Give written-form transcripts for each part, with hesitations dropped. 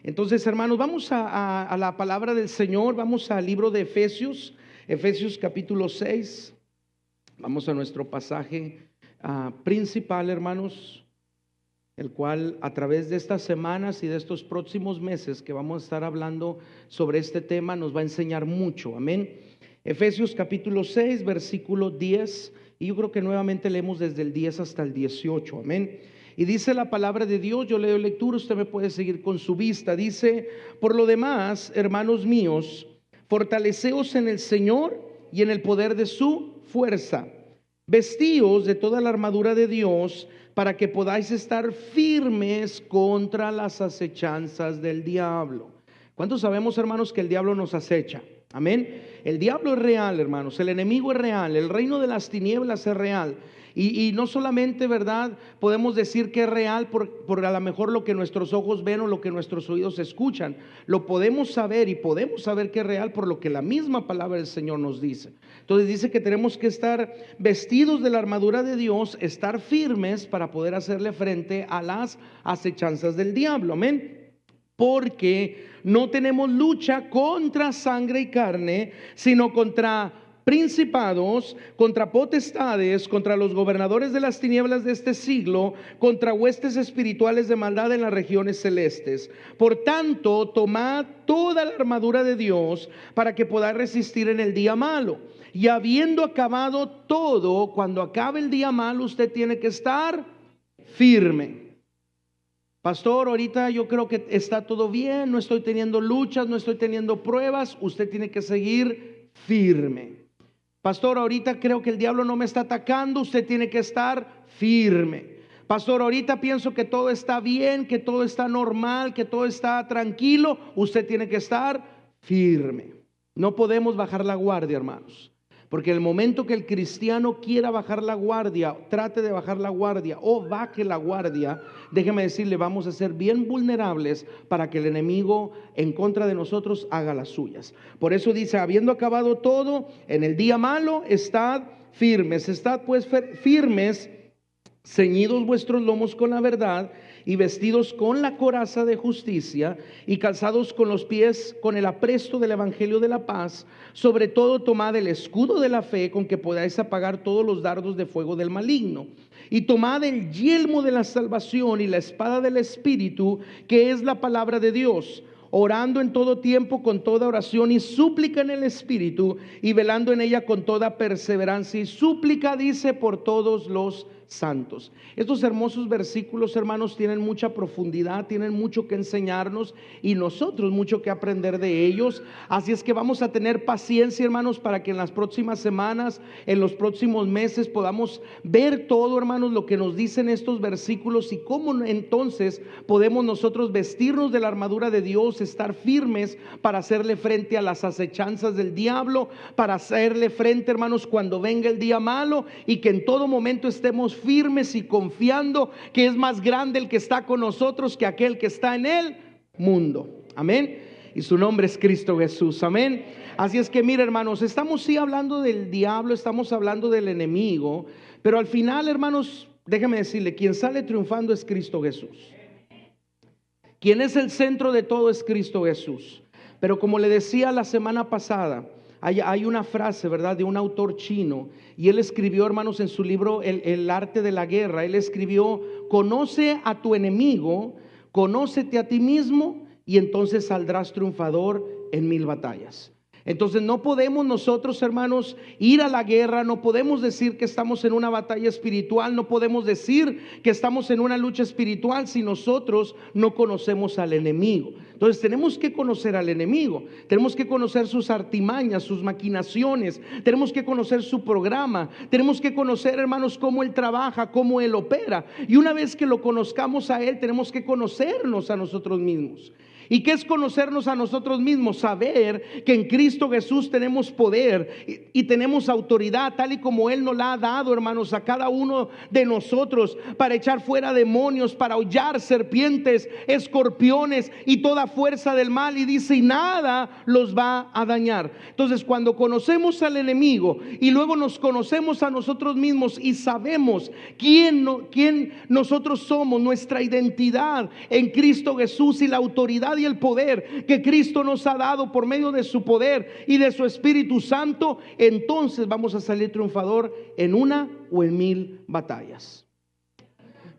Entonces, hermanos, vamos a la palabra del Señor. Vamos al libro de Efesios, Efesios capítulo 6. Vamos a nuestro pasaje principal, hermanos, el cual a través de estas semanas y de estos próximos meses que vamos a estar hablando sobre este tema nos va a enseñar mucho. Amén. Efesios capítulo 6, versículo 10, y yo creo que nuevamente leemos desde el 10 hasta el 18. Amén. Y dice la palabra de Dios, yo leo lectura, usted me puede seguir con su vista. Dice: por lo demás, hermanos míos, fortaleceos en el Señor y en el poder de su fuerza. Vestíos de toda la armadura de Dios para que podáis estar firmes contra las acechanzas del diablo. ¿Cuántos sabemos, hermanos, que el diablo nos acecha? Amén. El diablo es real, hermanos. El enemigo es real. El reino de las tinieblas es real. Y no solamente, ¿verdad?, podemos decir que es real por a lo mejor lo que nuestros ojos ven o lo que nuestros oídos escuchan. Lo podemos saber y podemos saber que es real por lo que la misma palabra del Señor nos dice. Entonces dice que tenemos que estar vestidos de la armadura de Dios, estar firmes para poder hacerle frente a las acechanzas del diablo. Amén. Porque no tenemos lucha contra sangre y carne, sino contra principados, contra potestades, contra los gobernadores de las tinieblas de este siglo, contra huestes espirituales de maldad en las regiones celestes. Por tanto, tomad toda la armadura de Dios para que podáis resistir en el día malo. Y habiendo acabado todo, cuando acabe el día malo, usted tiene que estar firme. Pastor, ahorita yo creo que está todo bien, no estoy teniendo luchas, no estoy teniendo pruebas. Usted tiene que seguir firme. Pastor, ahorita creo que el diablo no me está atacando. Usted tiene que estar firme. Pastor, ahorita pienso que todo está bien, que todo está normal, que todo está tranquilo. Usted tiene que estar firme. No podemos bajar la guardia, hermanos. Porque el momento que el cristiano quiera bajar la guardia, trate de bajar la guardia o baje la guardia, déjeme decirle, vamos a ser bien vulnerables para que el enemigo en contra de nosotros haga las suyas. Por eso dice: habiendo acabado todo, en el día malo, estad firmes. Estad pues firmes, ceñidos vuestros lomos con la verdad y vestidos con la coraza de justicia y calzados con los pies con el apresto del evangelio de la paz. Sobre todo tomad el escudo de la fe con que podáis apagar todos los dardos de fuego del maligno. Y tomad el yelmo de la salvación y la espada del Espíritu, que es la palabra de Dios, orando en todo tiempo con toda oración y súplica en el Espíritu, y velando en ella con toda perseverancia y súplica, dice, por todos los santos. Estos hermosos versículos, hermanos, tienen mucha profundidad, tienen mucho que enseñarnos y nosotros mucho que aprender de ellos. Así es que vamos a tener paciencia, hermanos, para que en las próximas semanas, en los próximos meses, podamos ver todo, hermanos, lo que nos dicen estos versículos y cómo entonces podemos nosotros vestirnos de la armadura de Dios, estar firmes para hacerle frente a las acechanzas del diablo, para hacerle frente, hermanos, cuando venga el día malo, y que en todo momento estemos firmes y confiando que es más grande el que está con nosotros que aquel que está en el mundo. Amén. Y su nombre es Cristo Jesús. Amén. Así es que mire, hermanos, estamos hablando del diablo, estamos hablando del enemigo, pero al final, hermanos, déjeme decirle, quien sale triunfando es Cristo Jesús. Quien es el centro de todo es Cristo Jesús. Pero como le decía la semana pasada, hay una frase, ¿verdad?, de un autor chino, y él escribió, hermanos, en su libro El arte de la guerra, él escribió: conoce a tu enemigo, conócete a ti mismo, y entonces saldrás triunfador en 1000 batallas. Entonces no podemos nosotros, hermanos, ir a la guerra, no podemos decir que estamos en una batalla espiritual, no podemos decir que estamos en una lucha espiritual si nosotros no conocemos al enemigo. Entonces tenemos que conocer al enemigo, tenemos que conocer sus artimañas, sus maquinaciones, tenemos que conocer su programa, tenemos que conocer, hermanos, cómo él trabaja, cómo él opera. Y una vez que lo conozcamos a él, tenemos que conocernos a nosotros mismos. ¿Y qué es conocernos a nosotros mismos? Saber que en Cristo Jesús tenemos poder y tenemos autoridad, tal y como Él nos la ha dado, hermanos, a cada uno de nosotros, para echar fuera demonios, para hollar serpientes, escorpiones y toda fuerza del mal. Y dice: y nada los va a dañar. Entonces, cuando conocemos al enemigo y luego nos conocemos a nosotros mismos y sabemos quién nosotros somos, nuestra identidad en Cristo Jesús y la autoridad y y el poder que Cristo nos ha dado por medio de su poder y de su Espíritu Santo, entonces vamos a salir triunfador en una o en 1000 batallas.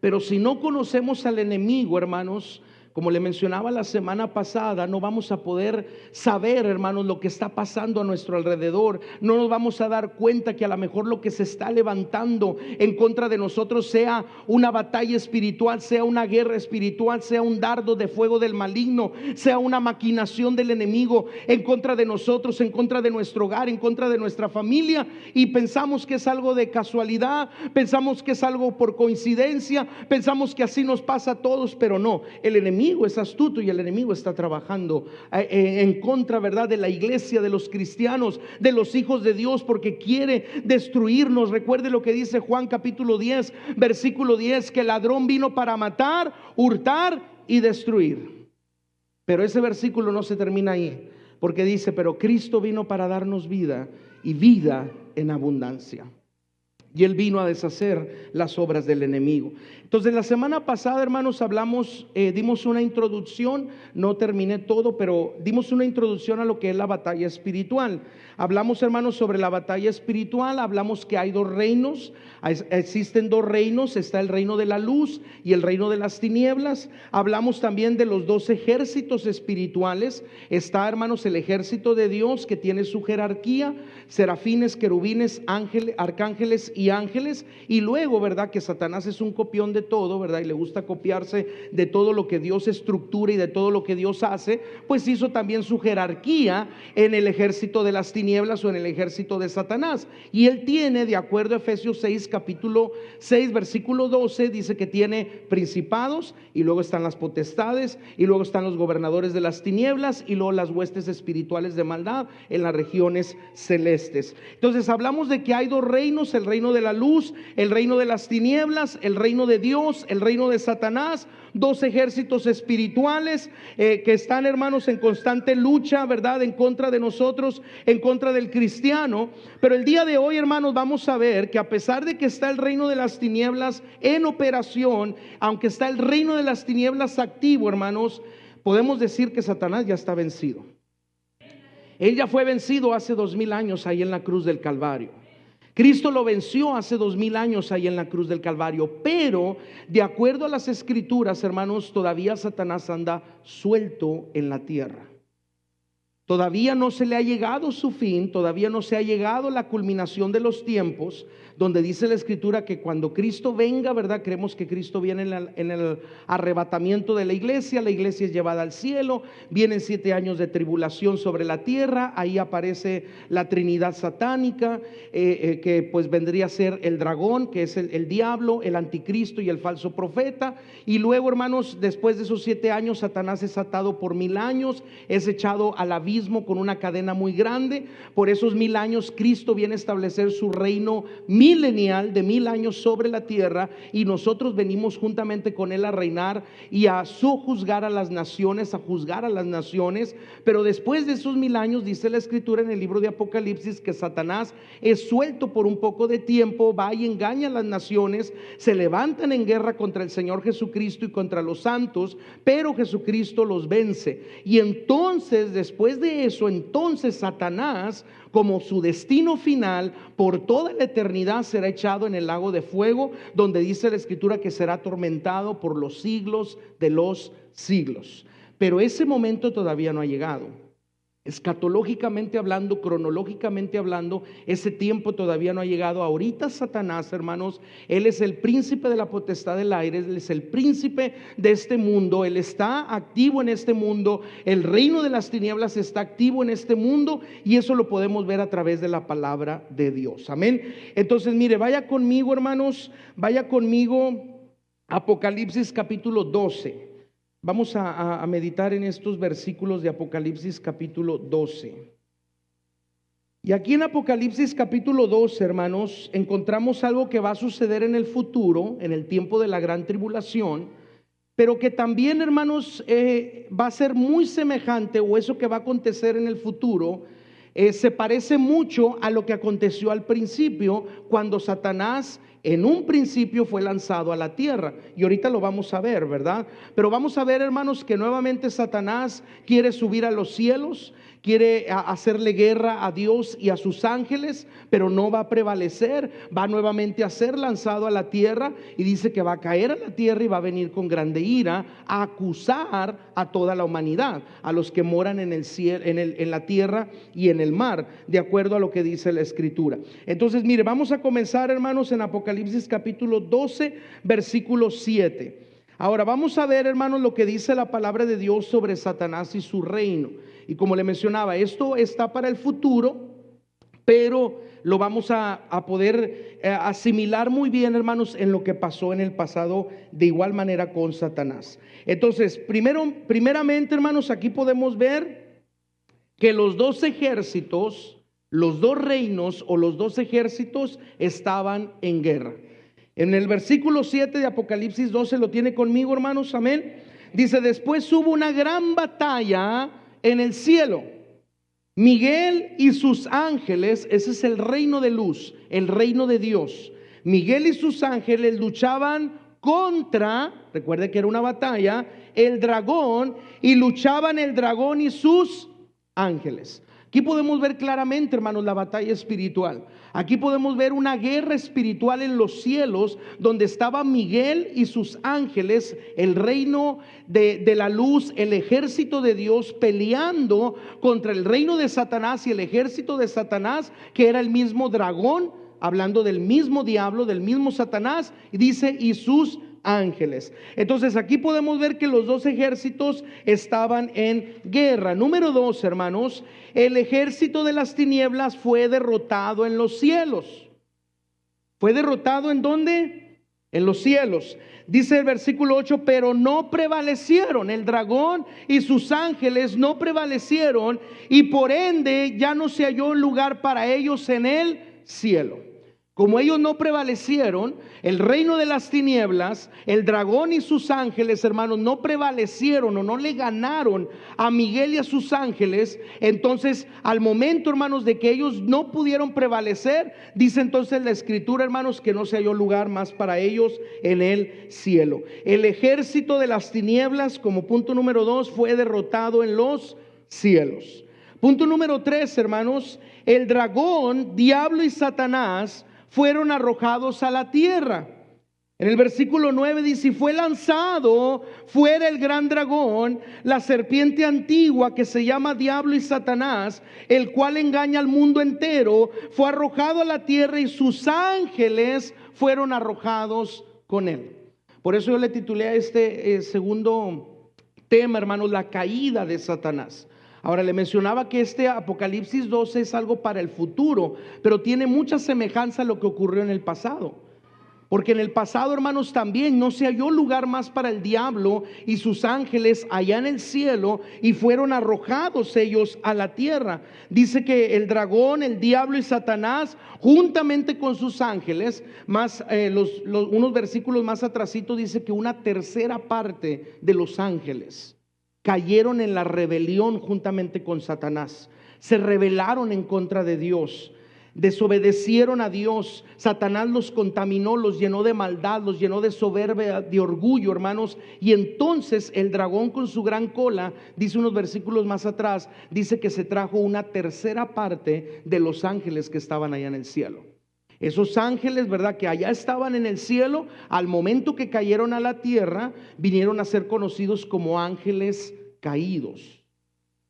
Pero si no conocemos al enemigo, hermanos, como le mencionaba la semana pasada, no vamos a poder saber, hermanos, lo que está pasando a nuestro alrededor. No nos vamos a dar cuenta que a lo mejor lo que se está levantando en contra de nosotros sea una batalla espiritual, sea una guerra espiritual, sea un dardo de fuego del maligno, sea una maquinación del enemigo en contra de nosotros, en contra de nuestro hogar, en contra de nuestra familia. Y pensamos que es algo de casualidad, pensamos que es algo por coincidencia, pensamos que así nos pasa a todos, pero no. El enemigo es astuto y el enemigo está trabajando en contra, ¿verdad?, de la iglesia, de los cristianos, de los hijos de Dios, porque quiere destruirnos. Recuerde lo que dice Juan capítulo 10, versículo 10, que el ladrón vino para matar, hurtar y destruir. Pero ese versículo no se termina ahí, porque dice, pero Cristo vino para darnos vida y vida en abundancia. Y Él vino a deshacer las obras del enemigo. Entonces la semana pasada, hermanos, hablamos, dimos una introducción, no terminé todo, pero dimos una introducción a lo que es la batalla espiritual. Hablamos, hermanos, sobre la batalla espiritual, hablamos que hay dos reinos, existen dos reinos, está el reino de la luz y el reino de las tinieblas. Hablamos también de los dos ejércitos espirituales, está, hermanos, el ejército de Dios que tiene su jerarquía, serafines, querubines, ángeles, arcángeles y ángeles, y luego, ¿verdad?, que Satanás es un copión de todo, ¿verdad?, y le gusta copiarse de todo lo que Dios estructura y de todo lo que Dios hace, pues hizo también su jerarquía en el ejército de las tinieblas o en el ejército de Satanás. Y él tiene, de acuerdo a Efesios 6, capítulo 6, versículo 12, dice que tiene principados, y luego están las potestades, y luego están los gobernadores de las tinieblas, y luego las huestes espirituales de maldad en las regiones celestes. Entonces hablamos de que hay dos reinos, el reino de la luz, el reino de las tinieblas, el reino de Dios, el reino de Satanás, dos ejércitos espirituales que están, hermanos, en constante lucha, ¿verdad?, en contra de nosotros, en contra del cristiano. Pero el día de hoy, hermanos, vamos a ver que a pesar de que está el reino de las tinieblas en operación, aunque está el reino de las tinieblas activo, hermanos, podemos decir que Satanás ya está vencido. Él ya fue vencido hace 2000 años ahí en la cruz del Calvario. Cristo lo venció hace 2000 años ahí en la cruz del Calvario, pero de acuerdo a las escrituras, hermanos, todavía Satanás anda suelto en la tierra. Todavía no se le ha llegado su fin, todavía no se ha llegado la culminación de los tiempos, donde dice la escritura que cuando Cristo venga, ¿verdad? Creemos que Cristo viene en el arrebatamiento de la iglesia es llevada al cielo, vienen 7 años de tribulación sobre la tierra, ahí aparece la Trinidad satánica, que pues vendría a ser el dragón, que es el diablo, el anticristo y el falso profeta, y luego, hermanos, después de esos 7 años, Satanás es atado por 1000 años, es echado al abismo con una cadena muy grande. Por esos 1000 años Cristo viene a establecer su reino milenial de 1000 años sobre la tierra, y nosotros venimos juntamente con Él a reinar y a sojuzgar a las naciones, a juzgar a las naciones. Pero después de esos 1000 años, dice la escritura en el libro de Apocalipsis, que Satanás es suelto por un poco de tiempo, va y engaña a las naciones, se levantan en guerra contra el Señor Jesucristo y contra los santos, pero Jesucristo los vence. Y entonces, después de eso, entonces Satanás, como su destino final, por toda la eternidad será echado en el lago de fuego, donde dice la escritura que será atormentado por los siglos de los siglos. Pero ese momento todavía no ha llegado. Escatológicamente hablando, cronológicamente hablando, ese tiempo todavía no ha llegado. Ahorita Satanás, hermanos, él es el príncipe de la potestad del aire, él es el príncipe de este mundo, él está activo en este mundo, el reino de las tinieblas está activo en este mundo, y eso lo podemos ver a través de la palabra de Dios. Amén. Entonces, mire, vaya conmigo, hermanos, vaya conmigo Apocalipsis capítulo 12. Vamos a meditar en estos versículos de Apocalipsis capítulo 12. Y aquí en Apocalipsis capítulo 12, hermanos, encontramos algo que va a suceder en el futuro, en el tiempo de la gran tribulación, pero que también, hermanos, va a ser muy semejante, o eso que va a acontecer en el futuro, se parece mucho a lo que aconteció al principio, cuando Satanás en un principio fue lanzado a la tierra. Y ahorita lo vamos a ver, ¿verdad? Pero vamos a ver, hermanos, que nuevamente Satanás quiere subir a los cielos, quiere hacerle guerra a Dios y a sus ángeles, pero no va a prevalecer. Va nuevamente a ser lanzado a la tierra y dice que va a caer a la tierra y va a venir con grande ira a acusar a toda la humanidad, a los que moran en el cielo, en la tierra y en el mar, de acuerdo a lo que dice la Escritura. Entonces, mire, vamos a comenzar, hermanos, en Apocalipsis capítulo 12, versículo 7. Ahora vamos a ver, hermanos, lo que dice la palabra de Dios sobre Satanás y su reino. Y como le mencionaba, esto está para el futuro, pero lo vamos a poder asimilar muy bien, hermanos, en lo que pasó en el pasado, de igual manera con Satanás. Entonces, primeramente, hermanos, aquí podemos ver que los dos ejércitos, los dos reinos o los dos ejércitos estaban en guerra. En el versículo 7 de Apocalipsis 12, lo tiene conmigo, hermanos, amén. Dice: después hubo una gran batalla en el cielo. Miguel y sus ángeles, ese es el reino de luz, el reino de Dios. Miguel y sus ángeles luchaban contra, recuerde que era una batalla, el dragón, y luchaban el dragón y sus ángeles. Aquí podemos ver claramente, hermanos, la batalla espiritual. Aquí podemos ver una guerra espiritual en los cielos, donde estaba Miguel y sus ángeles, el reino de la luz, el ejército de Dios, peleando contra el reino de Satanás y el ejército de Satanás, que era el mismo dragón, hablando del mismo diablo, del mismo Satanás, y dice: y sus ángeles. Entonces aquí podemos ver que los dos ejércitos estaban en guerra. Número 2, hermanos, el ejército de las tinieblas fue derrotado en los cielos. ¿Fue derrotado en dónde? En los cielos. Dice el versículo 8: pero no prevalecieron. El dragón y sus ángeles no prevalecieron, y por ende ya no se halló lugar para ellos en el cielo. Como ellos no prevalecieron, el reino de las tinieblas, el dragón y sus ángeles, hermanos, no prevalecieron o no le ganaron a Miguel y a sus ángeles. Entonces, al momento, hermanos, de que ellos no pudieron prevalecer, dice entonces la Escritura, hermanos, que no se halló lugar más para ellos en el cielo. El ejército de las tinieblas, como punto número 2, fue derrotado en los cielos. Punto número 3, hermanos, el dragón, diablo y Satanás fueron arrojados a la tierra. En el versículo 9 dice: y fue lanzado fuera el gran dragón, la serpiente antigua, que se llama Diablo y Satanás, el cual engaña al mundo entero. Fue arrojado a la tierra y sus ángeles fueron arrojados con él. Por eso yo le titulé a este segundo tema, hermanos, la caída de Satanás. Ahora, le mencionaba que este Apocalipsis 12 es algo para el futuro, pero tiene mucha semejanza a lo que ocurrió en el pasado. Porque en el pasado, hermanos, también no se halló lugar más para el diablo y sus ángeles allá en el cielo, y fueron arrojados ellos a la tierra. Dice que el dragón, el diablo y Satanás, juntamente con sus ángeles, más unos versículos más atrasito, dice que una tercera parte de los ángeles cayeron en la rebelión juntamente con Satanás. Se rebelaron en contra de Dios, desobedecieron a Dios. Satanás los contaminó, los llenó de maldad, los llenó de soberbia, de orgullo, hermanos. Y entonces el dragón, con su gran cola, dice unos versículos más atrás, dice que se trajo una tercera parte de los ángeles que estaban allá en el cielo. Esos ángeles, ¿verdad?, que allá estaban en el cielo, al momento que cayeron a la tierra, vinieron a ser conocidos como ángeles caídos.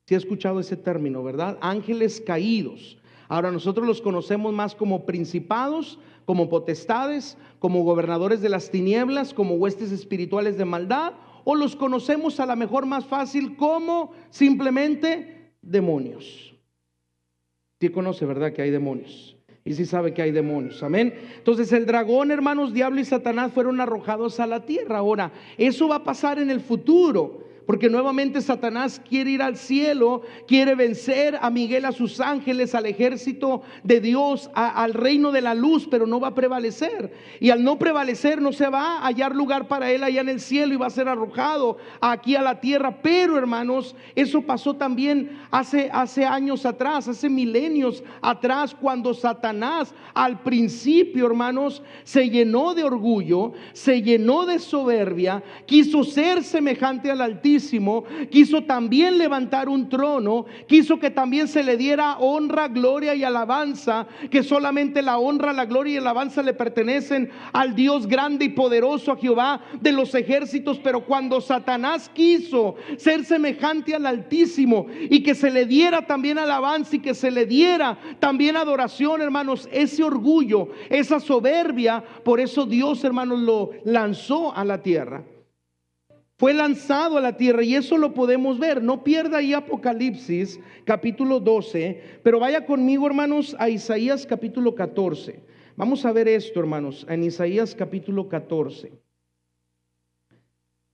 ¿Sí ha escuchado ese término, verdad? Ángeles caídos. Ahora nosotros los conocemos más como principados, como potestades, como gobernadores de las tinieblas, como huestes espirituales de maldad, o los conocemos a lo mejor más fácil como simplemente demonios. Sí conoce, ¿verdad?, que hay demonios. Y sí sabe que hay demonios, amén. Entonces el dragón, hermanos, diablo y Satanás fueron arrojados a la tierra. Ahora, eso va a pasar en el futuro, porque nuevamente Satanás quiere ir al cielo, quiere vencer a Miguel, a sus ángeles, al ejército de Dios, al reino de la luz, pero no va a prevalecer. Y al no prevalecer no se va a hallar lugar para él allá en el cielo y va a ser arrojado aquí a la tierra. Pero hermanos, eso pasó también hace años atrás, hace milenios atrás, cuando Satanás al principio, hermanos, se llenó de orgullo, se llenó de soberbia, quiso ser semejante al Altísimo, quiso también levantar un trono, quiso que también se le diera honra, gloria y alabanza, que solamente la honra, la gloria y la alabanza le pertenecen al Dios grande y poderoso, a Jehová de los ejércitos. Pero cuando Satanás quiso ser semejante al Altísimo y que se le diera también alabanza y que se le diera también adoración, hermanos, ese orgullo, esa soberbia, por eso Dios, hermanos, lo lanzó a la tierra. Fue lanzado a la tierra y eso lo podemos ver. No pierda ahí Apocalipsis capítulo 12, pero vaya conmigo, hermanos, a Isaías capítulo 14. Vamos a ver esto, hermanos, en Isaías capítulo 14.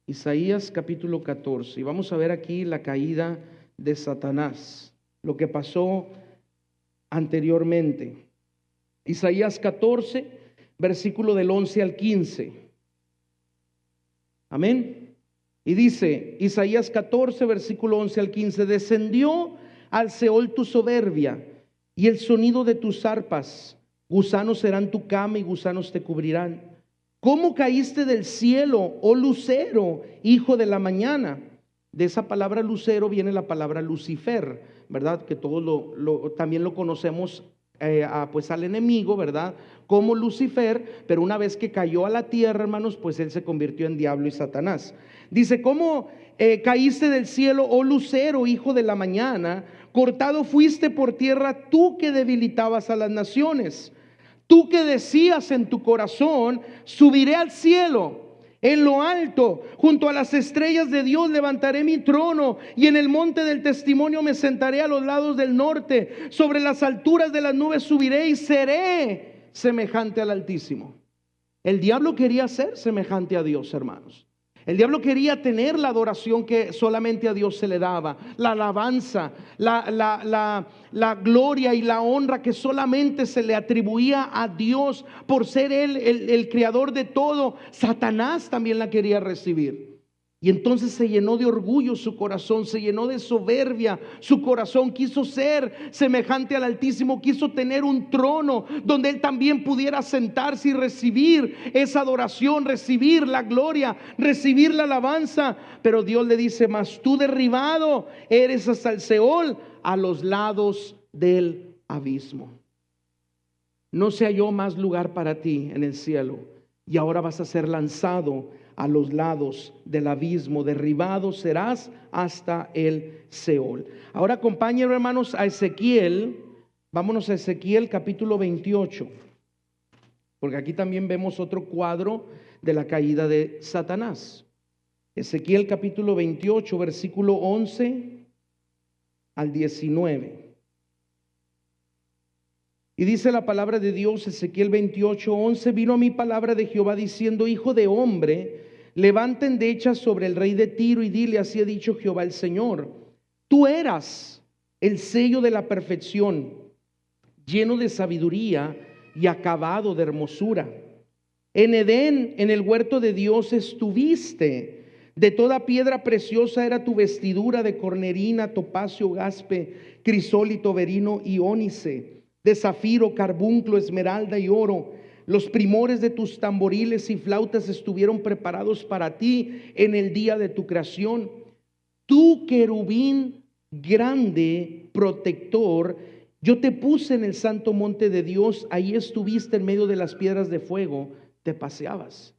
Isaías capítulo 14. Y vamos a ver aquí la caída de Satanás, lo que pasó anteriormente. Isaías 14, versículo del 11 al 15. Amén. Y dice Isaías 14, versículo 11 al 15: descendió al Seol tu soberbia y el sonido de tus arpas. Gusanos serán tu cama y gusanos te cubrirán. ¿Cómo caíste del cielo, oh lucero, hijo de la mañana? De esa palabra lucero viene la palabra Lucifer, ¿verdad? Que todos también lo conocemos pues al enemigo, ¿verdad? Como Lucifer, pero una vez que cayó a la tierra, hermanos, pues él se convirtió en diablo y Satanás. Dice: ¿cómo caíste del cielo, oh lucero, hijo de la mañana? Cortado fuiste por tierra, tú que debilitabas a las naciones. Tú que decías en tu corazón: subiré al cielo, en lo alto, junto a las estrellas de Dios levantaré mi trono, y en el monte del testimonio me sentaré a los lados del norte. Sobre las alturas de las nubes subiré y seré semejante al Altísimo. El diablo quería ser semejante a Dios, hermanos. El diablo quería tener la adoración que solamente a Dios se le daba, la alabanza, la gloria y la honra que solamente se le atribuía a Dios por ser Él el creador de todo. Satanás también la quería recibir. Y entonces se llenó de orgullo su corazón, se llenó de soberbia su corazón, quiso ser semejante al Altísimo, quiso tener un trono donde él también pudiera sentarse y recibir esa adoración, recibir la gloria, recibir la alabanza. Pero Dios le dice: mas tú derribado eres hasta el Seol, a los lados del abismo. No se halló más lugar para ti en el cielo, y ahora vas a ser lanzado a los lados del abismo, derribado serás hasta el Seol. Ahora acompáñenme, hermanos, a Ezequiel. Vámonos a Ezequiel capítulo 28, porque aquí también vemos otro cuadro de la caída de Satanás. Ezequiel capítulo 28, versículo 11 al 19. Y dice la palabra de Dios, Ezequiel 28, 11: vino a mí palabra de Jehová diciendo: hijo de hombre, levanta endechas sobre el rey de Tiro y dile: así ha dicho Jehová el Señor, tú eras el sello de la perfección, lleno de sabiduría y acabado de hermosura. En Edén, en el huerto de Dios, estuviste. De toda piedra preciosa era tu vestidura, de cornerina, topacio, gaspe, crisólito, berino y ónice, de zafiro, carbunclo, esmeralda y oro. Los primores de tus tamboriles y flautas estuvieron preparados para ti en el día de tu creación. Tú, querubín grande, protector, yo te puse en el santo monte de Dios, ahí estuviste en medio de las piedras de fuego, te paseabas.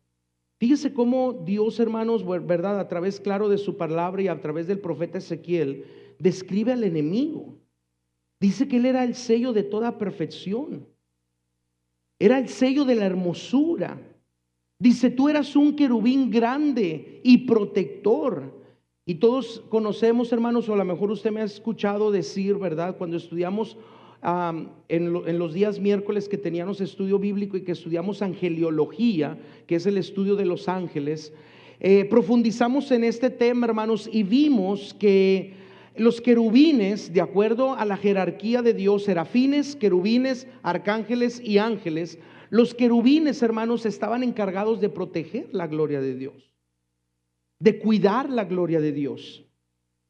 Fíjese cómo Dios, hermanos, verdad, a través, claro, de su palabra y a través del profeta Ezequiel, describe al enemigo. Dice que él era el sello de toda perfección. Era el sello de la hermosura. Dice: tú eras un querubín grande y protector. Y todos conocemos, hermanos, o a lo mejor usted me ha escuchado decir, ¿verdad? Cuando estudiamos en los días miércoles que teníamos estudio bíblico y que estudiamos angeliología, que es el estudio de los ángeles, profundizamos en este tema, hermanos, y vimos que los querubines, de acuerdo a la jerarquía de Dios, serafines, querubines, arcángeles y ángeles, los querubines, hermanos, estaban encargados de proteger la gloria de Dios, de cuidar la gloria de Dios.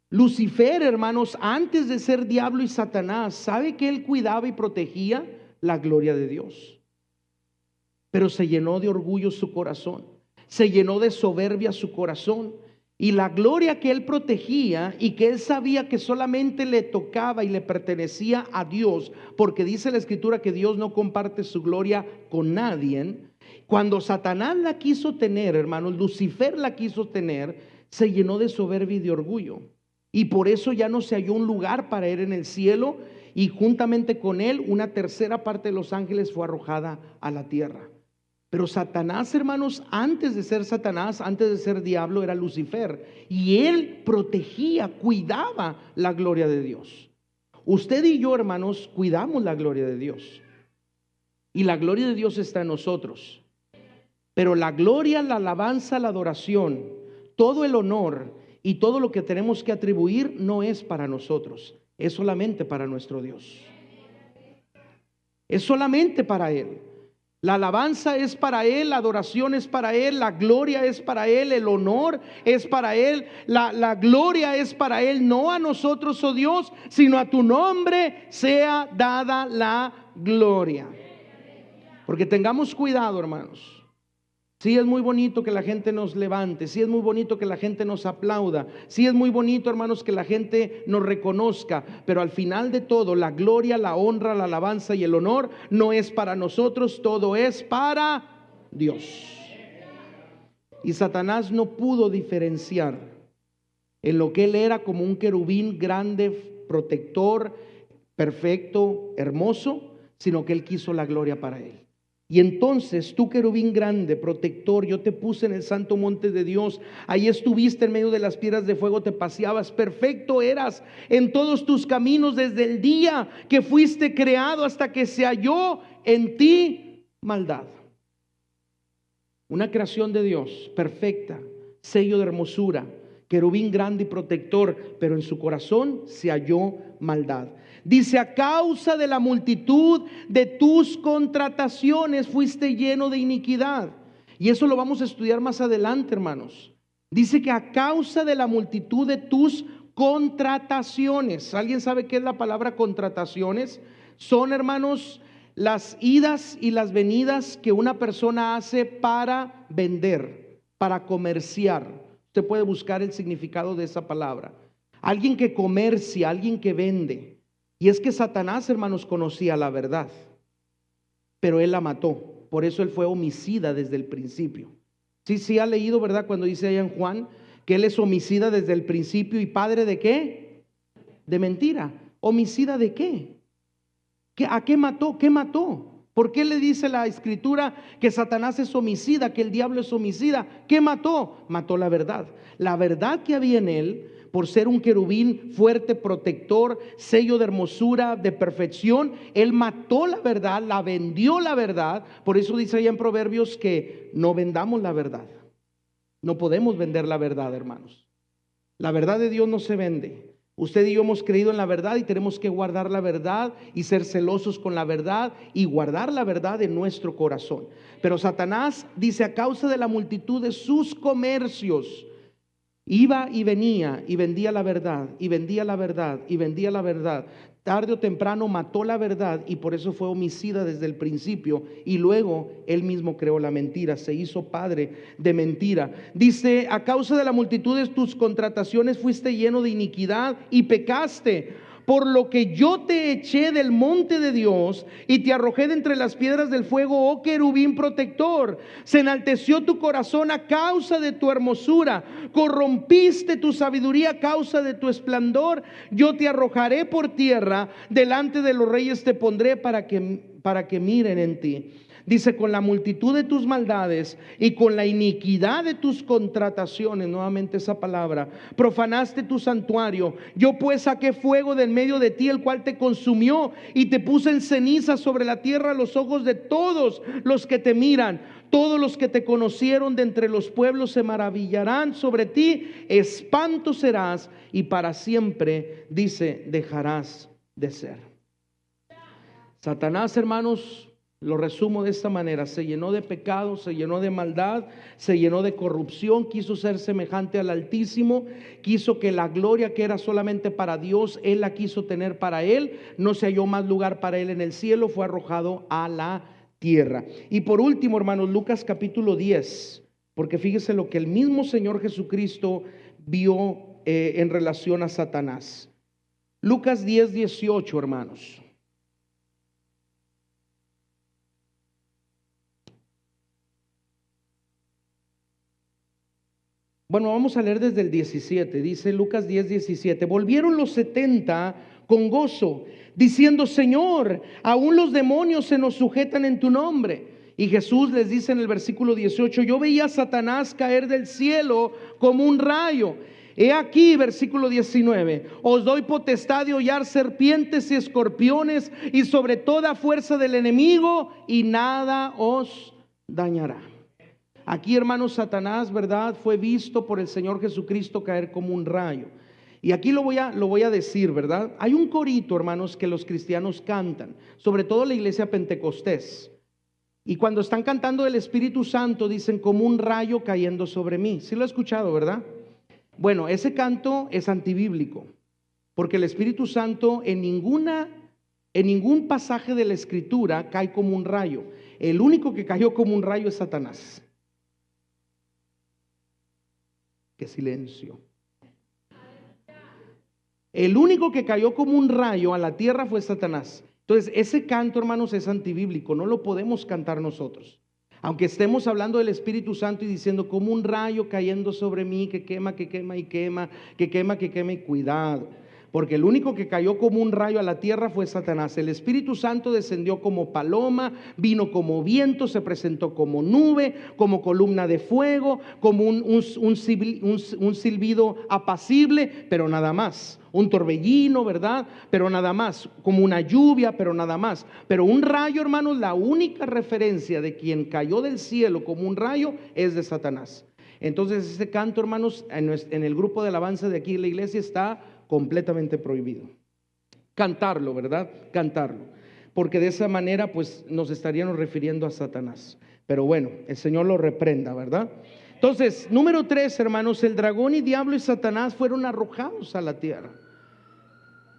Lucifer, hermanos, antes de ser diablo y Satanás, ¿sabe que él cuidaba y protegía la gloria de Dios? Pero se llenó de orgullo su corazón, se llenó de soberbia su corazón, y la gloria que él protegía y que él sabía que solamente le tocaba y le pertenecía a Dios, porque dice la Escritura que Dios no comparte su gloria con nadie. Cuando Satanás la quiso tener, hermanos, Lucifer la quiso tener, se llenó de soberbia y de orgullo, y por eso ya no se halló un lugar para él en el cielo, y juntamente con él una tercera parte de los ángeles fue arrojada a la tierra. Pero Satanás, hermanos, antes de ser Satanás, antes de ser diablo, era Lucifer, y él protegía, cuidaba la gloria de Dios. Usted y yo, hermanos, cuidamos la gloria de Dios, y la gloria de Dios está en nosotros. Pero la gloria, la alabanza, la adoración, todo el honor y todo lo que tenemos que atribuir no es para nosotros, es solamente para nuestro Dios. Es solamente para Él. La alabanza es para Él, la adoración es para Él, la gloria es para Él, el honor es para Él, la gloria es para Él, no a nosotros, oh Dios, sino a tu nombre sea dada la gloria. Porque tengamos cuidado, hermanos. Sí, es muy bonito que la gente nos levante, sí es muy bonito que la gente nos aplauda, sí es muy bonito, hermanos, que la gente nos reconozca, pero al final de todo, la gloria, la honra, la alabanza y el honor no es para nosotros, todo es para Dios. Y Satanás no pudo diferenciar en lo que él era como un querubín grande, protector, perfecto, hermoso, sino que él quiso la gloria para él. Y entonces tú, querubín grande, protector, yo te puse en el santo monte de Dios, ahí estuviste en medio de las piedras de fuego, te paseabas, perfecto eras en todos tus caminos desde el día que fuiste creado hasta que se halló en ti maldad. Una creación de Dios perfecta, sello de hermosura, querubín grande y protector, pero en su corazón se halló maldad. Dice, a causa de la multitud de tus contrataciones fuiste lleno de iniquidad. Y eso lo vamos a estudiar más adelante, hermanos. Dice que a causa de la multitud de tus contrataciones. ¿Alguien sabe qué es la palabra contrataciones? Son, hermanos, las idas y las venidas que una persona hace para vender, para comerciar. Usted puede buscar el significado de esa palabra. Alguien que comercia, alguien que vende. Y es que Satanás, hermanos, conocía la verdad, pero él la mató. Por eso él fue homicida desde el principio. Sí, ha leído, ¿verdad? Cuando dice allá en Juan que él es homicida desde el principio y padre ¿de qué? De mentira. ¿Homicida de qué? ¿A qué mató? ¿Qué mató? ¿Por qué le dice la Escritura que Satanás es homicida, que el diablo es homicida? ¿Qué mató? Mató la verdad. La verdad que había en él, por ser un querubín fuerte, protector, sello de hermosura, de perfección, él mató la verdad, la vendió la verdad. Por eso dice allá en Proverbios que no vendamos la verdad. No podemos vender la verdad, hermanos. La verdad de Dios no se vende. Usted y yo hemos creído en la verdad y tenemos que guardar la verdad y ser celosos con la verdad y guardar la verdad en nuestro corazón. Pero Satanás dice, a causa de la multitud de sus comercios, iba y venía y vendía la verdad, y vendía la verdad, y vendía la verdad. Tarde o temprano mató la verdad y por eso fue homicida desde el principio. Y luego él mismo creó la mentira, se hizo padre de mentira. Dice, a causa de la multitud de tus contrataciones fuiste lleno de iniquidad y pecaste. Por lo que yo te eché del monte de Dios y te arrojé de entre las piedras del fuego, oh querubín protector. Se enalteció tu corazón a causa de tu hermosura, corrompiste tu sabiduría a causa de tu esplendor. Yo te arrojaré por tierra, delante de los reyes te pondré para que miren en ti. Dice, con la multitud de tus maldades y con la iniquidad de tus contrataciones, nuevamente esa palabra, profanaste tu santuario. Yo pues saqué fuego del medio de ti, el cual te consumió, y te puse en ceniza sobre la tierra a los ojos de todos los que te miran. Todos los que te conocieron de entre los pueblos se maravillarán sobre ti. Espanto serás y para siempre, dice, dejarás de ser. Satanás, hermanos, lo resumo de esta manera: se llenó de pecado, se llenó de maldad, se llenó de corrupción, quiso ser semejante al Altísimo, quiso que la gloria que era solamente para Dios, él la quiso tener para él. No se halló más lugar para él en el cielo, fue arrojado a la tierra. Y por último, hermanos, Lucas capítulo 10, porque fíjese lo que el mismo Señor Jesucristo vio en relación a Satanás. Lucas 10, 18, hermanos. Bueno, vamos a leer desde el 17. Dice Lucas 10, 17: volvieron los 70 con gozo, diciendo: Señor, aún los demonios se nos sujetan en tu nombre. Y Jesús les dice en el versículo 18: yo veía a Satanás caer del cielo como un rayo. He aquí, versículo 19: os doy potestad de hollar serpientes y escorpiones y sobre toda fuerza del enemigo, y nada os dañará. Aquí, hermanos, Satanás, ¿verdad?, fue visto por el Señor Jesucristo caer como un rayo. Y aquí lo voy a decir, ¿verdad? Hay un corito, hermanos, que los cristianos cantan, sobre todo la iglesia pentecostés. Y cuando están cantando el Espíritu Santo, dicen: como un rayo cayendo sobre mí. ¿Sí lo he escuchado, verdad? Bueno, ese canto es antibíblico, porque el Espíritu Santo en ningún pasaje de la Escritura cae como un rayo. El único que cayó como un rayo es Satanás. Qué silencio. El único que cayó como un rayo a la tierra fue Satanás. Entonces, ese canto, hermanos, es antibíblico, no lo podemos cantar nosotros. Aunque estemos hablando del Espíritu Santo y diciendo: como un rayo cayendo sobre mí, que quema, que quema y quema, que quema, que quema, y cuidado. Porque el único que cayó como un rayo a la tierra fue Satanás. El Espíritu Santo descendió como paloma, vino como viento, se presentó como nube, como columna de fuego, como un silbido apacible, pero nada más. Un torbellino, ¿verdad? Pero nada más. Como una lluvia, pero nada más. Pero un rayo, hermanos, la única referencia de quien cayó del cielo como un rayo es de Satanás. Entonces, este canto, hermanos, en el grupo de alabanza de aquí en la iglesia está completamente prohibido. Cantarlo, ¿verdad? Cantarlo. Porque de esa manera pues nos estaríamos refiriendo a Satanás. Pero bueno, el Señor lo reprenda, ¿verdad? Entonces, número 3, hermanos: el dragón y diablo y Satanás fueron arrojados a la tierra.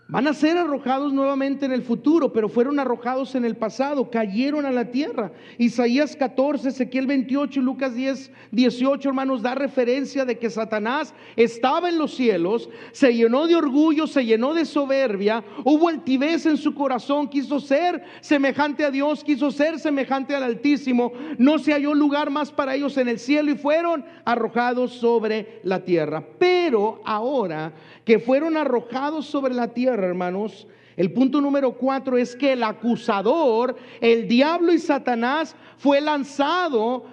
Van a ser arrojados nuevamente en el futuro, pero fueron arrojados en el pasado, cayeron a la tierra. Isaías 14, Ezequiel 28 y Lucas 10, 18, hermanos, da referencia de que Satanás estaba en los cielos, se llenó de orgullo, se llenó de soberbia, hubo altivez en su corazón, quiso ser semejante a Dios, quiso ser semejante al Altísimo, no se halló lugar más para ellos en el cielo y fueron arrojados sobre la tierra. Pero ahora que fueron arrojados sobre la tierra, hermanos, el punto número 4 es que el acusador, el diablo y Satanás, fue lanzado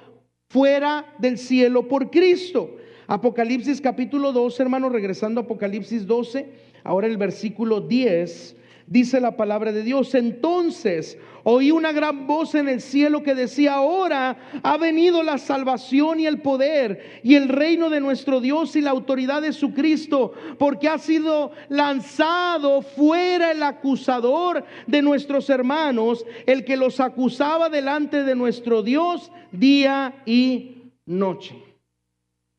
fuera del cielo por Cristo. Apocalipsis capítulo 12, hermanos, regresando a Apocalipsis 12, ahora el versículo 10, dice la palabra de Dios: entonces oí una gran voz en el cielo que decía: ahora ha venido la salvación y el poder y el reino de nuestro Dios y la autoridad de su Cristo, porque ha sido lanzado fuera el acusador de nuestros hermanos, el que los acusaba delante de nuestro Dios día y noche.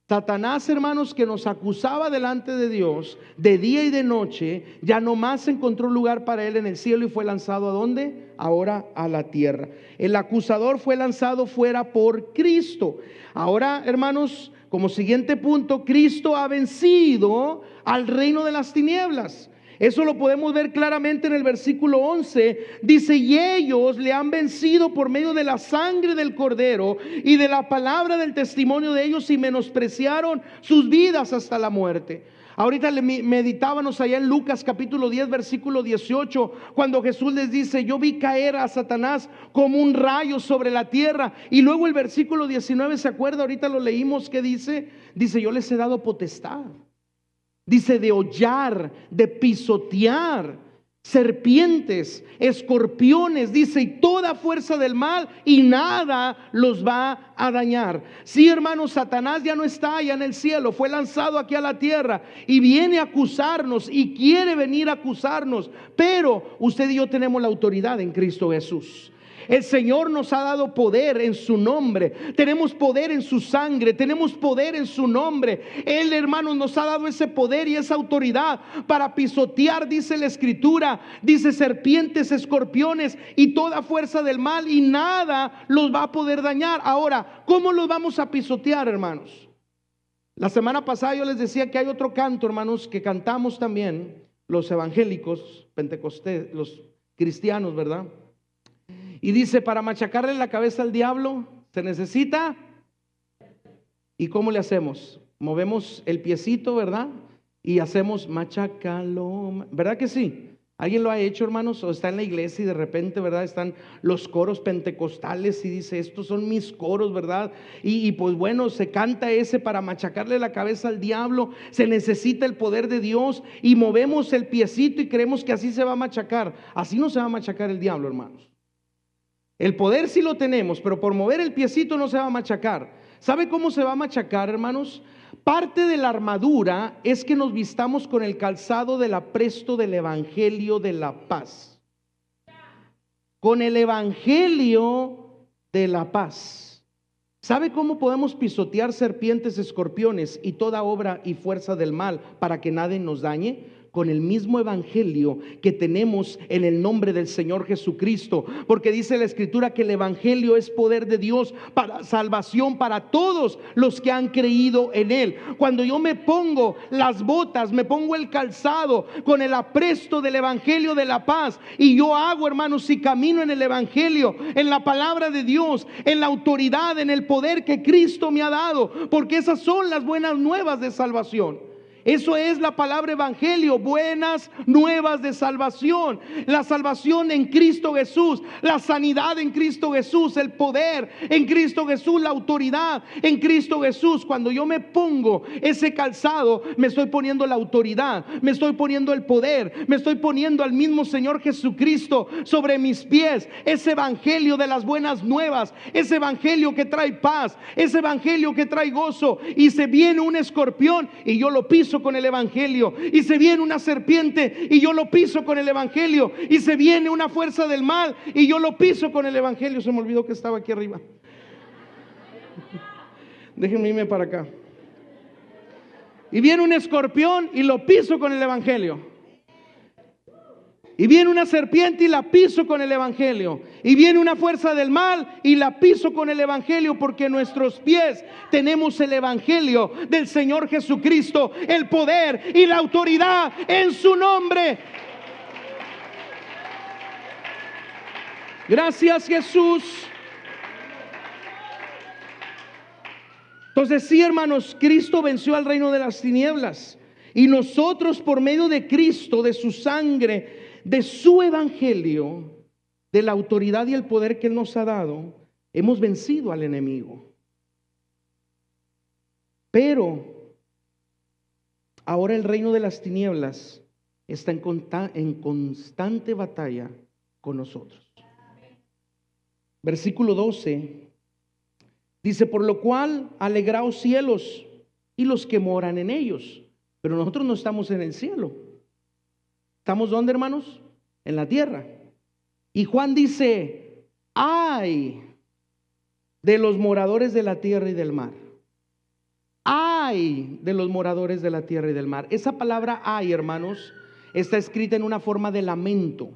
Satanás, hermanos, que nos acusaba delante de Dios de día y de noche, ya no más encontró lugar para él en el cielo y fue lanzado ¿a dónde? Ahora a la tierra. El acusador fue lanzado fuera por Cristo. Ahora, hermanos, como siguiente punto, Cristo ha vencido al reino de las tinieblas. Eso lo podemos ver claramente en el versículo 11. Dice: y ellos le han vencido por medio de la sangre del Cordero y de la palabra del testimonio de ellos, y menospreciaron sus vidas hasta la muerte. Ahorita meditábamos allá en Lucas capítulo 10 versículo 18, cuando Jesús les dice: yo vi caer a Satanás como un rayo sobre la tierra. Y luego el versículo 19, ¿se acuerda? Ahorita lo leímos, ¿qué dice? Dice: yo les he dado potestad. Dice: de hollar, de pisotear. serpientes, escorpiones, dice, y toda fuerza del mal, y nada los va a dañar. Sí, hermanos, Satanás ya no está allá en el cielo, fue lanzado aquí a la tierra y viene a acusarnos y quiere venir a acusarnos, pero usted y yo tenemos la autoridad en Cristo Jesús. El Señor nos ha dado poder en su nombre. Tenemos poder en su sangre. Tenemos poder en su nombre. Él, hermanos, nos ha dado ese poder y esa autoridad para pisotear, dice la Escritura, dice, serpientes, escorpiones y toda fuerza del mal, y nada los va a poder dañar. Ahora, ¿cómo los vamos a pisotear, hermanos? La semana pasada yo les decía que hay otro canto, hermanos, que cantamos también los evangélicos, pentecostés, los cristianos, ¿verdad? Y dice, para machacarle la cabeza al diablo se necesita. ¿Y cómo le hacemos? Movemos el piecito, ¿verdad? Y hacemos machacalo, ¿verdad que sí? ¿Alguien lo ha hecho, hermanos? O está en la iglesia y de repente, ¿verdad? Están los coros pentecostales y dice, estos son mis coros, ¿verdad? Y pues bueno, se canta ese para machacarle la cabeza al diablo. Se necesita el poder de Dios y movemos el piecito y creemos que así se va a machacar. Así no se va a machacar el diablo, hermanos. El poder sí lo tenemos, pero por mover el piecito no se va a machacar. ¿Sabe cómo se va a machacar, hermanos? Parte de la armadura es que nos vistamos con el calzado del apresto del evangelio de la paz. Con el evangelio de la paz. ¿Sabe cómo podemos pisotear serpientes, escorpiones y toda obra y fuerza del mal para que nadie nos dañe? Con el mismo evangelio que tenemos en el nombre del Señor Jesucristo, porque dice la Escritura que el evangelio es poder de Dios para salvación para todos los que han creído en él. Cuando yo me pongo las botas, me pongo el calzado con el apresto del evangelio de la paz, y yo hago, hermanos, y camino en el evangelio, en la palabra de Dios, en la autoridad, en el poder que Cristo me ha dado, porque esas son las buenas nuevas de salvación. Eso es la palabra evangelio, buenas nuevas de salvación. La salvación en Cristo Jesús, la sanidad en Cristo Jesús, el poder en Cristo Jesús, la autoridad en Cristo Jesús. Cuando yo me pongo ese calzado, me estoy poniendo la autoridad, me estoy poniendo el poder, me estoy poniendo al mismo Señor Jesucristo sobre mis pies. Ese evangelio de las buenas nuevas, ese evangelio que trae paz, ese evangelio que trae gozo. Y se viene un escorpión y yo lo piso con el evangelio, y se viene una serpiente y yo lo piso con el evangelio, y se viene una fuerza del mal y yo lo piso con el evangelio. Se me olvidó que estaba aquí arriba. Déjenme irme para acá. Y viene un escorpión y lo piso con el evangelio. Y viene una serpiente y la piso con el evangelio. Y viene una fuerza del mal y la piso con el evangelio, porque en nuestros pies tenemos el evangelio del Señor Jesucristo, el poder y la autoridad en su nombre. Gracias, Jesús. Entonces sí, hermanos, Cristo venció al reino de las tinieblas, y nosotros, por medio de Cristo, de su sangre, de su evangelio, de la autoridad y el poder que Él nos ha dado, hemos vencido al enemigo. Pero ahora el reino de las tinieblas está en constante batalla con nosotros. Versículo 12 dice, por lo cual alegraos cielos y los que moran en ellos. Pero nosotros no estamos en el cielo. ¿Estamos dónde, hermanos? En la tierra. Y Juan dice, ay de los moradores de la tierra y del mar. Ay de los moradores de la tierra y del mar. Esa palabra ay, hermanos, está escrita en una forma de lamento.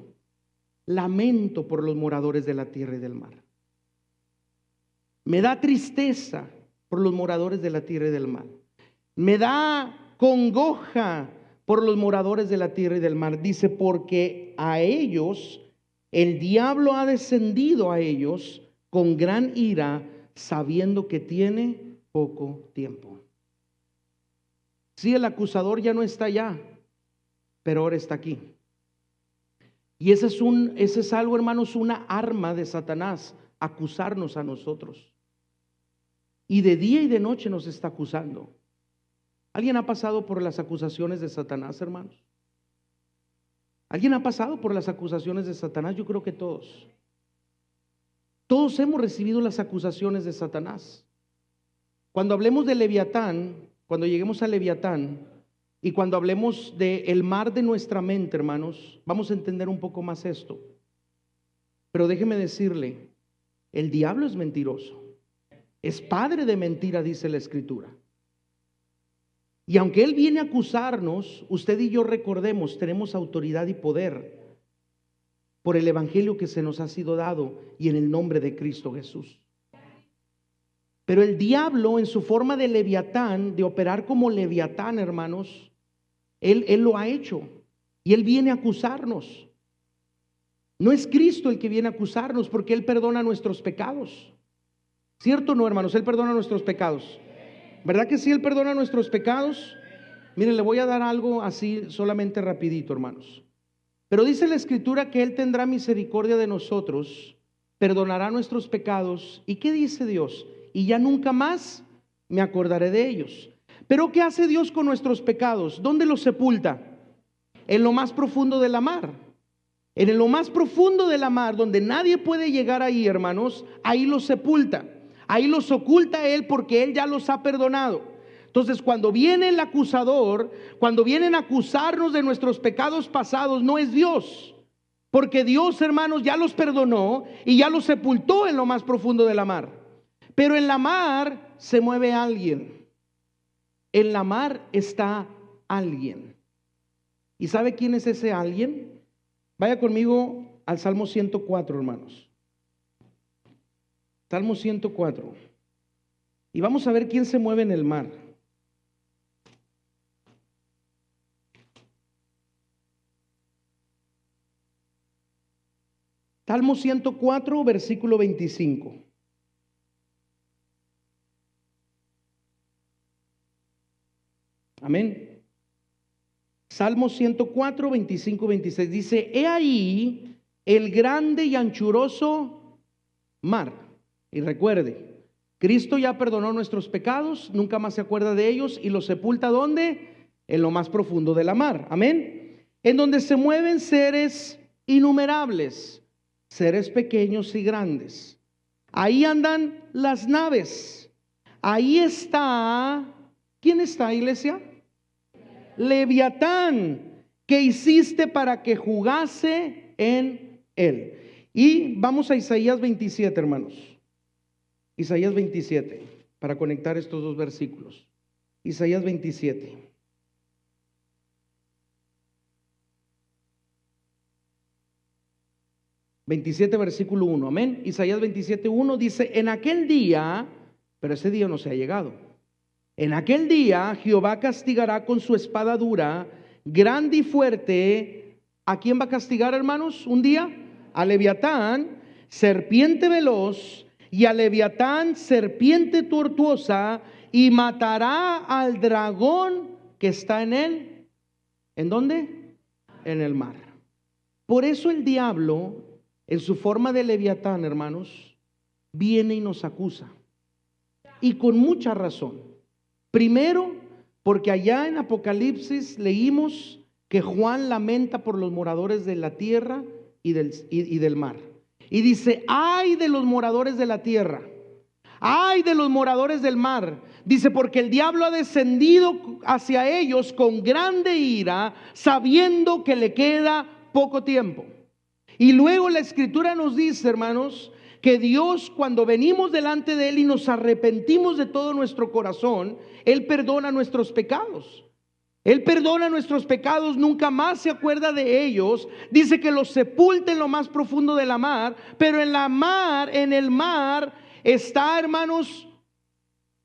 Lamento por los moradores de la tierra y del mar. Me da tristeza por los moradores de la tierra y del mar. Me da congoja por los moradores de la tierra y del mar. Dice, porque a ellos el diablo ha descendido a ellos con gran ira, sabiendo que tiene poco tiempo. Sí, el acusador ya no está allá, pero ahora está aquí. Y ese es algo, hermanos, una arma de Satanás, acusarnos a nosotros. Y de día y de noche nos está acusando. ¿Alguien ha pasado por las acusaciones de Satanás, hermanos? ¿Alguien ha pasado por las acusaciones de Satanás? Yo creo que todos. Todos hemos recibido las acusaciones de Satanás. Cuando hablemos de Leviatán, cuando lleguemos a Leviatán, y cuando hablemos del mar de nuestra mente, hermanos, vamos a entender un poco más esto. Pero déjeme decirle, el diablo es mentiroso. Es padre de mentira, dice la Escritura. Y aunque él viene a acusarnos, usted y yo recordemos, tenemos autoridad y poder por el evangelio que se nos ha sido dado y en el nombre de Cristo Jesús. Pero el diablo, en su forma de Leviatán, de operar como Leviatán, hermanos, él lo ha hecho y él viene a acusarnos. No es Cristo el que viene a acusarnos, porque él perdona nuestros pecados. ¿Cierto o no, hermanos? Él perdona nuestros pecados. ¿Verdad que sí, él perdona nuestros pecados? Miren, le voy a dar algo así solamente rapidito, hermanos. Pero dice la Escritura que él tendrá misericordia de nosotros, perdonará nuestros pecados. ¿Y qué dice Dios? Y ya nunca más me acordaré de ellos. Pero ¿qué hace Dios con nuestros pecados? ¿Dónde los sepulta? En lo más profundo de la mar. En lo más profundo de la mar, donde nadie puede llegar ahí, hermanos, ahí los sepulta. Ahí los oculta él, porque él ya los ha perdonado. Entonces, cuando viene el acusador, cuando vienen a acusarnos de nuestros pecados pasados, no es Dios. Porque Dios, hermanos, ya los perdonó y ya los sepultó en lo más profundo de la mar. Pero en la mar se mueve alguien. En la mar está alguien. ¿Y sabe quién es ese alguien? Vaya conmigo al Salmo 104, hermanos. Salmo 104. Y vamos a ver quién se mueve en el mar. Salmo 104, versículo 25. Amén. Salmo 104, 25, 26. Dice: he ahí el grande y anchuroso mar. Y recuerde, Cristo ya perdonó nuestros pecados, nunca más se acuerda de ellos y los sepulta ¿dónde? En lo más profundo de la mar. Amén. En donde se mueven seres innumerables, seres pequeños y grandes. Ahí andan las naves. Ahí está, ¿quién está, iglesia? Leviatán, que hiciste para que jugase en él. Y vamos a Isaías 27, hermanos. Isaías 27, para conectar estos dos versículos. Isaías 27. Versículo 1, amén. Isaías 27, 1 dice: en aquel día, pero ese día no se ha llegado. En aquel día Jehová castigará con su espada dura, grande y fuerte. ¿A quién va a castigar, hermanos? Un día a Leviatán, serpiente veloz, y a Leviatán, serpiente tortuosa, y matará al dragón que está en él. ¿En dónde? En el mar. Por eso el diablo, en su forma de Leviatán, hermanos, viene y nos acusa. Y con mucha razón. Primero, porque allá en Apocalipsis leímos que Juan lamenta por los moradores de la tierra y del mar. Y dice: ay de los moradores de la tierra, ay de los moradores del mar. Dice: porque el diablo ha descendido hacia ellos con grande ira, sabiendo que le queda poco tiempo. Y luego la Escritura nos dice, hermanos, que Dios, cuando venimos delante de él y nos arrepentimos de todo nuestro corazón, él perdona nuestros pecados. Él perdona nuestros pecados, nunca más se acuerda de ellos. Dice que los sepulta en lo más profundo de la mar. Pero en la mar, en el mar, está, hermanos,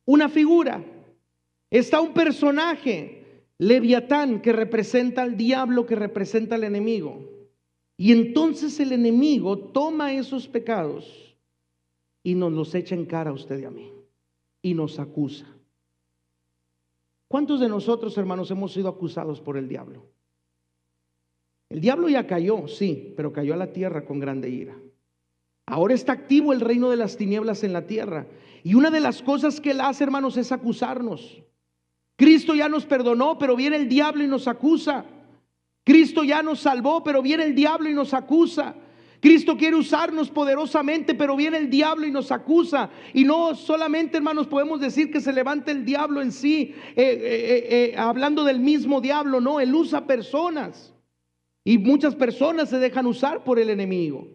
una figura. Está un personaje, Leviatán, que representa al diablo, que representa al enemigo. Y entonces el enemigo toma esos pecados y nos los echa en cara a usted y a mí. Y nos acusa. ¿Cuántos de nosotros, hermanos, hemos sido acusados por el diablo? El diablo ya cayó, sí, pero cayó a la tierra con grande ira. Ahora está activo el reino de las tinieblas en la tierra. Y una de las cosas que él hace, hermanos, es acusarnos. Cristo ya nos perdonó, pero viene el diablo y nos acusa. Cristo ya nos salvó, pero viene el diablo y nos acusa. Cristo quiere usarnos poderosamente, pero viene el diablo y nos acusa. Y no solamente, hermanos, podemos decir que se levanta el diablo en sí, hablando del mismo diablo. No, él usa personas. Y muchas personas se dejan usar por el enemigo.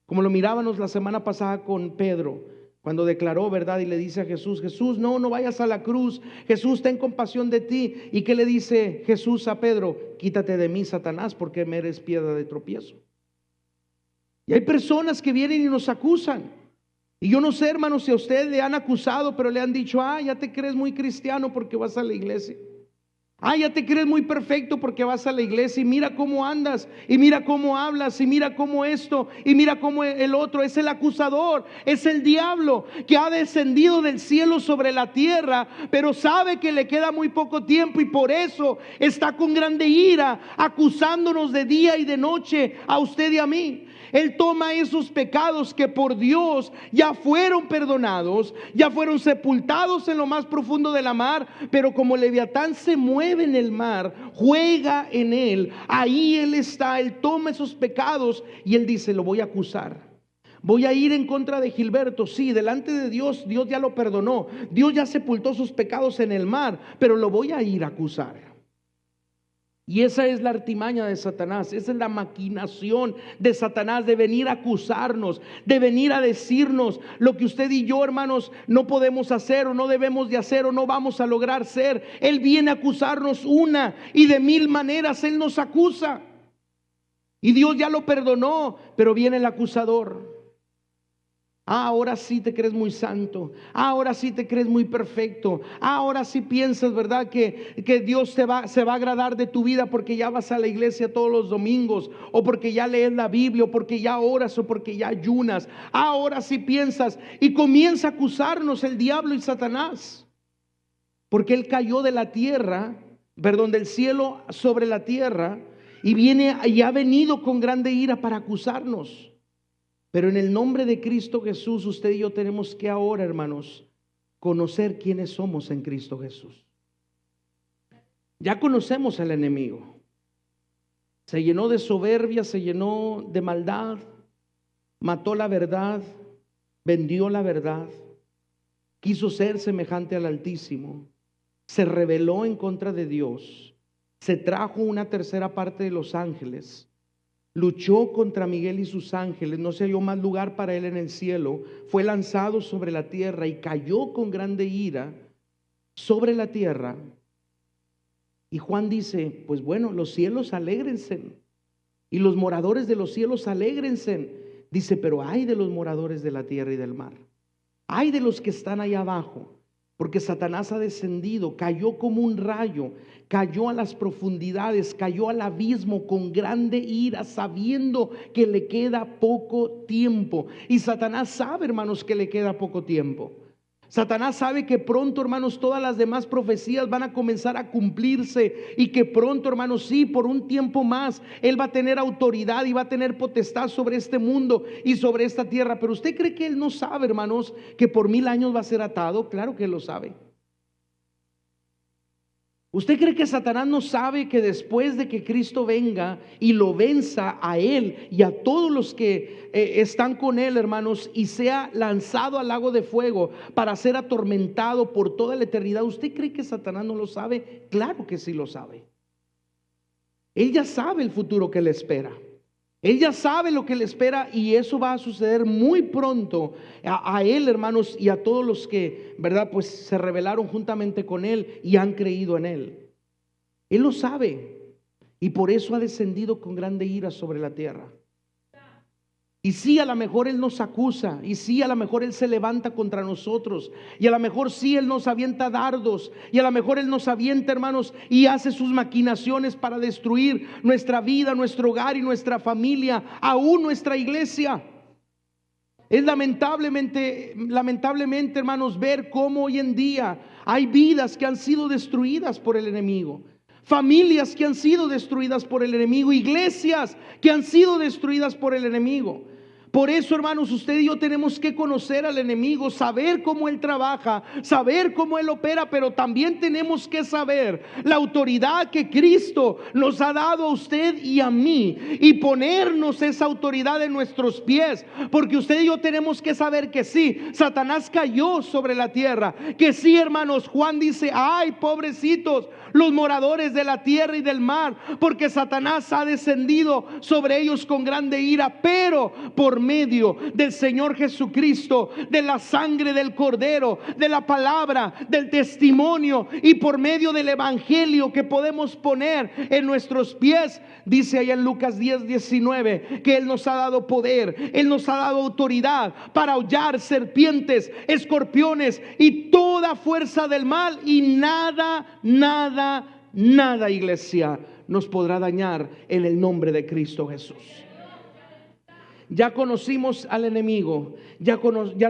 Como lo mirábamos la semana pasada con Pedro, cuando declaró, ¿verdad? Y le dice a Jesús: Jesús, no vayas a la cruz. Jesús, ten compasión de ti. ¿Y qué le dice Jesús a Pedro? Quítate de mí, Satanás, porque me eres piedra de tropiezo. Y hay personas que vienen y nos acusan. Y yo no sé, hermanos, si a usted le han acusado, pero le han dicho: ya te crees muy cristiano porque vas a la iglesia. Ya te crees muy perfecto porque vas a la iglesia, y mira cómo andas, y mira cómo hablas, y mira cómo esto, y mira cómo el otro. Es el acusador, es el diablo que ha descendido del cielo sobre la tierra, pero sabe que le queda muy poco tiempo, y por eso está con grande ira acusándonos de día y de noche a usted y a mí. Él toma esos pecados que por Dios ya fueron perdonados, ya fueron sepultados en lo más profundo de la mar, pero como Leviatán se mueve en el mar, juega en él, ahí él está. Él toma esos pecados y él dice: lo voy a acusar. Voy a ir en contra de Gilberto. Sí, delante de Dios, Dios ya lo perdonó. Dios ya sepultó sus pecados en el mar, pero lo voy a ir a acusar. Y esa es la artimaña de Satanás, esa es la maquinación de Satanás, de venir a acusarnos, de venir a decirnos lo que usted y yo, hermanos, no podemos hacer, o no debemos de hacer, o no vamos a lograr ser. Él viene a acusarnos una y de mil maneras. Él nos acusa. Y Dios ya lo perdonó, pero viene el acusador. Ahora sí te crees muy santo. Ahora sí te crees muy perfecto. Ahora sí piensas, ¿verdad?, que Dios se va a agradar de tu vida porque ya vas a la iglesia todos los domingos, o porque ya lees la Biblia, o porque ya oras, o porque ya ayunas. Ahora sí piensas, y comienza a acusarnos el diablo y Satanás, porque él cayó de la tierra, perdón, del cielo sobre la tierra, y viene y ha venido con grande ira para acusarnos. Pero en el nombre de Cristo Jesús, usted y yo tenemos que ahora, hermanos, conocer quiénes somos en Cristo Jesús. Ya conocemos al enemigo. Se llenó de soberbia, se llenó de maldad, mató la verdad, vendió la verdad, quiso ser semejante al Altísimo, se rebeló en contra de Dios, se trajo una tercera parte de los ángeles, luchó contra Miguel y sus ángeles, no se halló más lugar para él en el cielo, fue lanzado sobre la tierra y cayó con grande ira sobre la tierra. Y Juan dice: pues bueno, los cielos alégrense y los moradores de los cielos alégrense. Dice: pero ay de los moradores de la tierra y del mar, ay de los que están ahí abajo, porque Satanás ha descendido, cayó como un rayo, cayó a las profundidades, cayó al abismo con grande ira, sabiendo que le queda poco tiempo. Y Satanás sabe, hermanos, que le queda poco tiempo. Satanás sabe que pronto, hermanos, todas las demás profecías van a comenzar a cumplirse, y que pronto, hermanos, sí, por un tiempo más él va a tener autoridad y va a tener potestad sobre este mundo y sobre esta tierra. Pero usted cree que él no sabe, hermanos, que por 1000 años va a ser atado. Claro que él lo sabe. ¿Usted cree que Satanás no sabe que después de que Cristo venga y lo venza a él y a todos los que están con él, hermanos, y sea lanzado al lago de fuego para ser atormentado por toda la eternidad? ¿Usted cree que Satanás no lo sabe? Claro que sí lo sabe. Él ya sabe el futuro que le espera. Él ya sabe lo que le espera, y eso va a suceder muy pronto a él, hermanos, y a todos los que, ¿verdad?, pues se rebelaron juntamente con él y han creído en él. Él lo sabe, y por eso ha descendido con grande ira sobre la tierra. Y sí, a lo mejor él nos acusa, y sí, a lo mejor él se levanta contra nosotros, y a lo mejor sí, él nos avienta dardos, y a lo mejor él nos avienta, hermanos, y hace sus maquinaciones para destruir nuestra vida, nuestro hogar y nuestra familia, aún nuestra iglesia. Es lamentablemente, hermanos, ver cómo hoy en día hay vidas que han sido destruidas por el enemigo, familias que han sido destruidas por el enemigo, iglesias que han sido destruidas por el enemigo. Por eso, hermanos, usted y yo tenemos que conocer al enemigo, saber cómo él trabaja, saber cómo él opera, pero también tenemos que saber la autoridad que Cristo nos ha dado a usted y a mí, y ponernos esa autoridad en nuestros pies, porque usted y yo tenemos que saber que sí, Satanás cayó sobre la tierra, que sí, hermanos. Juan dice: ay, pobrecitos los moradores de la tierra y del mar, porque Satanás ha descendido sobre ellos con grande ira, pero por medio del Señor Jesucristo, de la sangre del Cordero, de la palabra, del testimonio, y por medio del evangelio que podemos poner en nuestros pies, dice ahí en Lucas 10:19, que Él nos ha dado poder, Él nos ha dado autoridad para hollar serpientes, escorpiones y toda fuerza del mal, y nada, iglesia, nos podrá dañar en el nombre de Cristo Jesús. Ya conocimos al enemigo, ya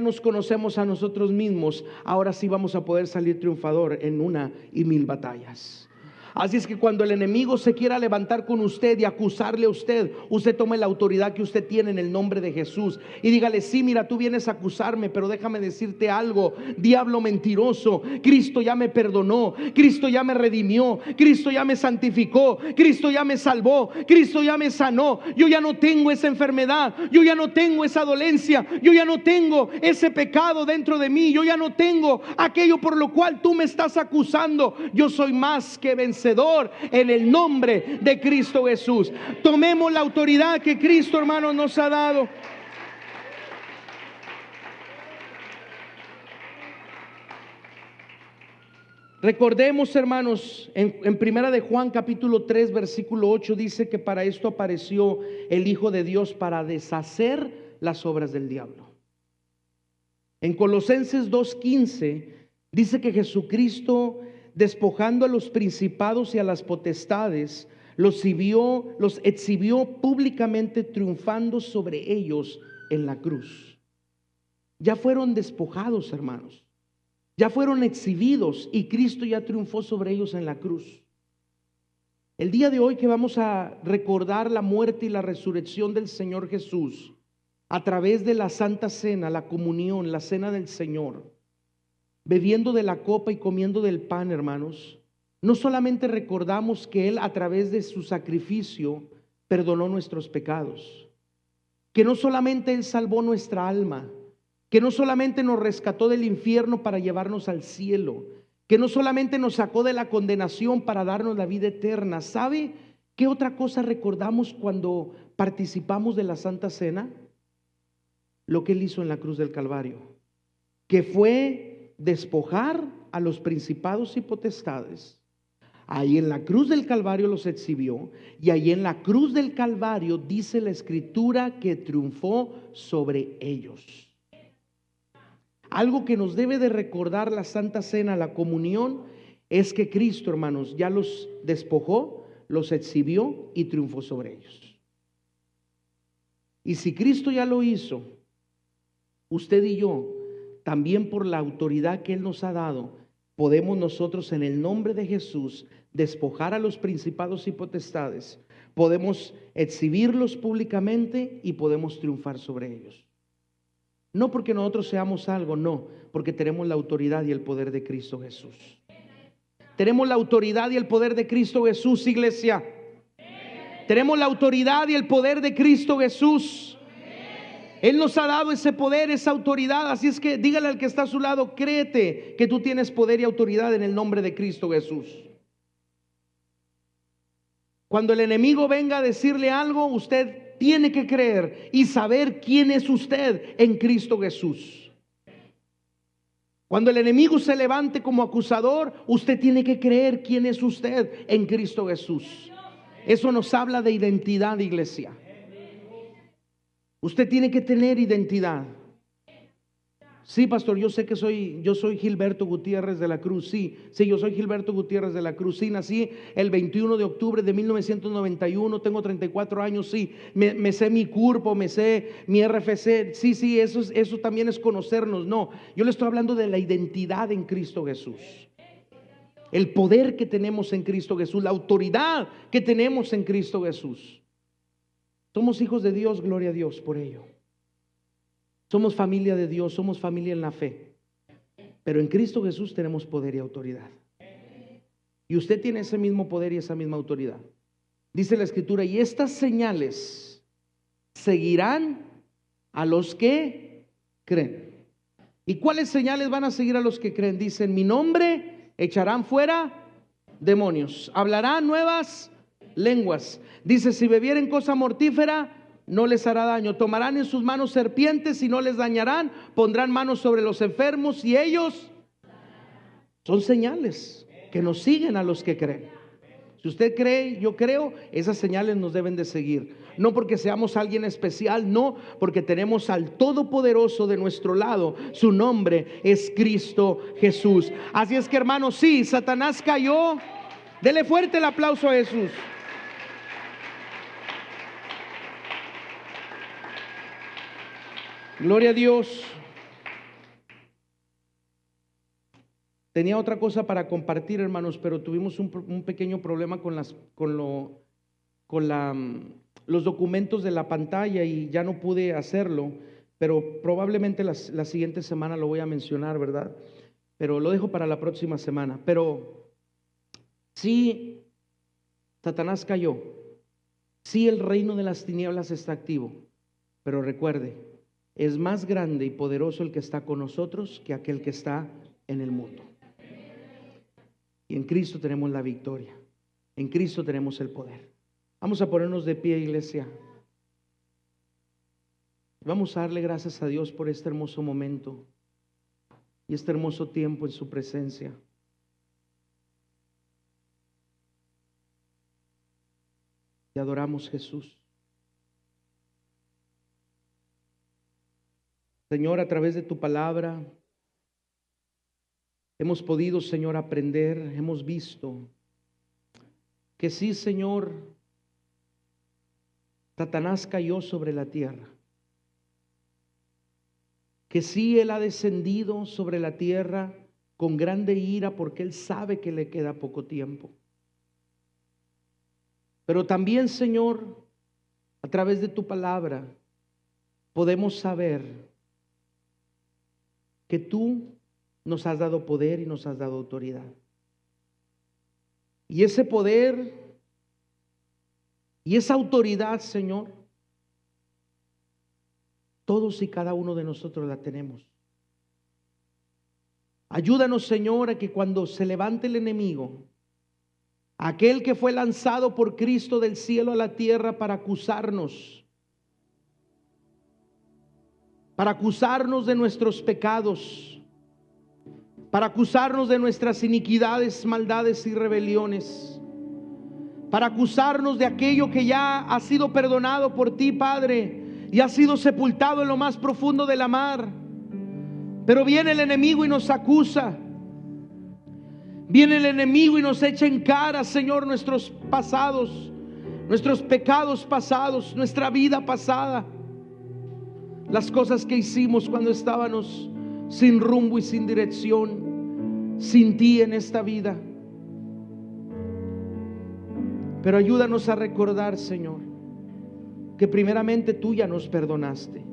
nos conocemos a nosotros mismos. Ahora sí vamos a poder salir triunfador en una y mil batallas. Así es que cuando el enemigo se quiera levantar con usted y acusarle a usted, usted tome la autoridad que usted tiene en el nombre de Jesús y dígale: sí, mira, tú vienes a acusarme, pero déjame decirte algo, diablo mentiroso, Cristo ya me perdonó, Cristo ya me redimió, Cristo ya me santificó, Cristo ya me salvó, Cristo ya me sanó. Yo ya no tengo esa enfermedad, yo ya no tengo esa dolencia, yo ya no tengo ese pecado dentro de mí, yo ya no tengo aquello por lo cual tú me estás acusando. Yo soy más que vencedor en el nombre de Cristo Jesús. Tomemos la autoridad que Cristo, hermanos, nos ha dado. Recordemos, hermanos, en primera de Juan capítulo 3 versículo 8 dice que para esto apareció el Hijo de Dios, para deshacer las obras del diablo. En Colosenses 2:15 dice que Jesucristo, despojando a los principados y a las potestades, los exhibió públicamente, triunfando sobre ellos en la cruz. Ya fueron despojados, hermanos, ya fueron exhibidos, y Cristo ya triunfó sobre ellos en la cruz. El día de hoy que vamos a recordar la muerte y la resurrección del Señor Jesús a través de la Santa Cena, la comunión, la cena del Señor, bebiendo de la copa y comiendo del pan, hermanos, no solamente recordamos que Él, a través de su sacrificio, perdonó nuestros pecados, que no solamente Él salvó nuestra alma, que no solamente nos rescató del infierno para llevarnos al cielo, que no solamente nos sacó de la condenación para darnos la vida eterna. ¿Sabe qué otra cosa recordamos cuando participamos de la Santa Cena? Lo que Él hizo en la cruz del Calvario, que fue despojar a los principados y potestades. Ahí en la cruz del Calvario los exhibió, y ahí en la cruz del Calvario dice la Escritura que triunfó sobre ellos. Algo que nos debe de recordar la Santa Cena, la comunión, es que Cristo, hermanos, ya los despojó, los exhibió y triunfó sobre ellos. Y si Cristo ya lo hizo, usted y yo también, por la autoridad que Él nos ha dado, podemos nosotros, en el nombre de Jesús, despojar a los principados y potestades. Podemos exhibirlos públicamente y podemos triunfar sobre ellos. No porque nosotros seamos algo, no, porque tenemos la autoridad y el poder de Cristo Jesús. Tenemos la autoridad y el poder de Cristo Jesús, iglesia. Tenemos la autoridad y el poder de Cristo Jesús. Él nos ha dado ese poder, esa autoridad. Así es que dígale al que está a su lado: créete que tú tienes poder y autoridad en el nombre de Cristo Jesús. Cuando el enemigo venga a decirle algo, usted tiene que creer y saber quién es usted en Cristo Jesús. Cuando el enemigo se levante como acusador, usted tiene que creer quién es usted en Cristo Jesús. Eso nos habla de identidad, iglesia. Usted tiene que tener identidad. Sí, pastor, yo sé que yo soy Gilberto Gutiérrez de la Cruz. Sí, yo soy Gilberto Gutiérrez de la Cruz. Sí, nací el 21 de octubre de 1991, tengo 34 años. Sí, me sé mi CURP, me sé mi RFC. Sí, eso también es conocernos. No, yo le estoy hablando de la identidad en Cristo Jesús. El poder que tenemos en Cristo Jesús, la autoridad que tenemos en Cristo Jesús. Somos hijos de Dios, gloria a Dios por ello. Somos familia de Dios, somos familia en la fe. Pero en Cristo Jesús tenemos poder y autoridad. Y usted tiene ese mismo poder y esa misma autoridad. Dice la Escritura, y estas señales seguirán a los que creen. ¿Y cuáles señales van a seguir a los que creen? Dice, en mi nombre echarán fuera demonios, hablarán nuevas lenguas. Dice, si bebieren cosa mortífera, no les hará daño. Tomarán en sus manos serpientes y no les dañarán. Pondrán manos sobre los enfermos y ellos. Son señales que nos siguen a los que creen. Si usted cree, yo creo, esas señales nos deben de seguir. No porque seamos alguien especial, no, porque tenemos al Todopoderoso de nuestro lado. Su nombre es Cristo Jesús. Así es que, hermanos, sí, Satanás cayó. Dele fuerte el aplauso a Jesús. Gloria a Dios. Tenía otra cosa para compartir, hermanos, pero tuvimos un pequeño problema con los documentos de la pantalla y ya no pude hacerlo, pero probablemente la siguiente semana lo voy a mencionar, ¿verdad? Pero lo dejo para la próxima semana. Pero sí, Satanás cayó. Sí, el reino de las tinieblas está activo, pero recuerde, es más grande y poderoso el que está con nosotros que aquel que está en el mundo. Y en Cristo tenemos la victoria. En Cristo tenemos el poder. Vamos a ponernos de pie, iglesia. Vamos a darle gracias a Dios por este hermoso momento y este hermoso tiempo en su presencia. Te adoramos, Jesús. Señor, a través de tu palabra hemos podido, Señor, aprender, hemos visto que sí, Señor, Satanás cayó sobre la tierra, que sí, Él ha descendido sobre la tierra con grande ira porque Él sabe que le queda poco tiempo. Pero también, Señor, a través de tu palabra podemos saber que tú nos has dado poder y nos has dado autoridad. Y ese poder y esa autoridad, Señor, todos y cada uno de nosotros la tenemos. Ayúdanos, Señor, a que cuando se levante el enemigo, aquel que fue lanzado por Cristo del cielo a la tierra para acusarnos de nuestros pecados, para acusarnos de nuestras iniquidades, maldades y rebeliones, para acusarnos de aquello que ya ha sido perdonado por ti, Padre, y ha sido sepultado en lo más profundo de la mar. Pero viene el enemigo y nos acusa. Viene el enemigo y nos echa en cara, Señor, nuestros pasados, nuestros pecados pasados, nuestra vida pasada, las cosas que hicimos cuando estábamos sin rumbo y sin dirección, sin ti en esta vida. Pero ayúdanos a recordar, Señor, que primeramente tú ya nos perdonaste,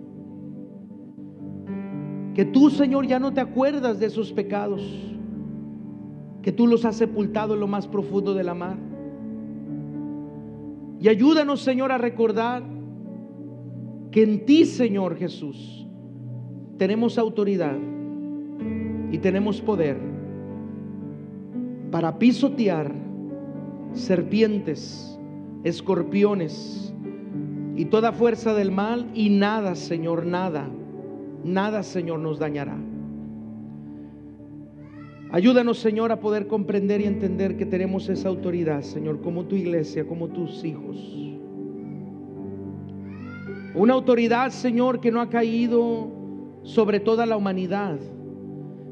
que tú, Señor, ya no te acuerdas de esos pecados, que tú los has sepultado en lo más profundo de la mar. Y ayúdanos, Señor, a recordar que en ti, Señor Jesús, tenemos autoridad y tenemos poder para pisotear serpientes, escorpiones y toda fuerza del mal, y nada, Señor, nada, Señor, nos dañará. Ayúdanos, Señor, a poder comprender y entender que tenemos esa autoridad, Señor, como tu iglesia, como tus hijos. Una autoridad, Señor, que no ha caído sobre toda la humanidad,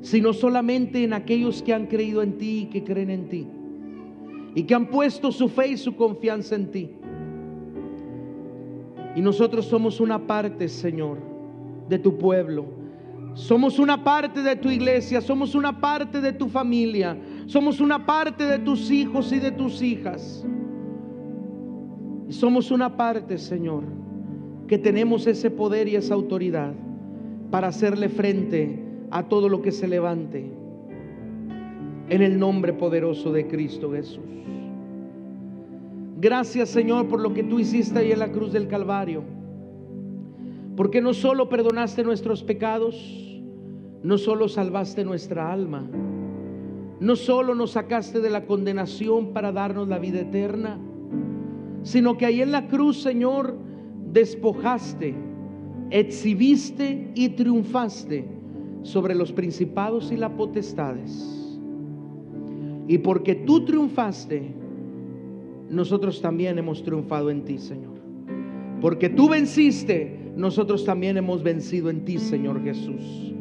sino solamente en aquellos que han creído en ti y que creen en ti, y que han puesto su fe y su confianza en ti. Y nosotros somos una parte, Señor, de tu pueblo. Somos una parte de tu iglesia, somos una parte de tu familia, somos una parte de tus hijos y de tus hijas. Y somos una parte, Señor, que tenemos ese poder y esa autoridad para hacerle frente a todo lo que se levante. En el nombre poderoso de Cristo Jesús. Gracias, Señor, por lo que tú hiciste ahí en la cruz del Calvario. Porque no solo perdonaste nuestros pecados, no solo salvaste nuestra alma, no solo nos sacaste de la condenación para darnos la vida eterna, sino que ahí en la cruz, Señor, despojaste, exhibiste y triunfaste sobre los principados y las potestades. Y porque tú triunfaste, nosotros también hemos triunfado en ti, Señor. Porque tú venciste, nosotros también hemos vencido en ti, Señor Jesús.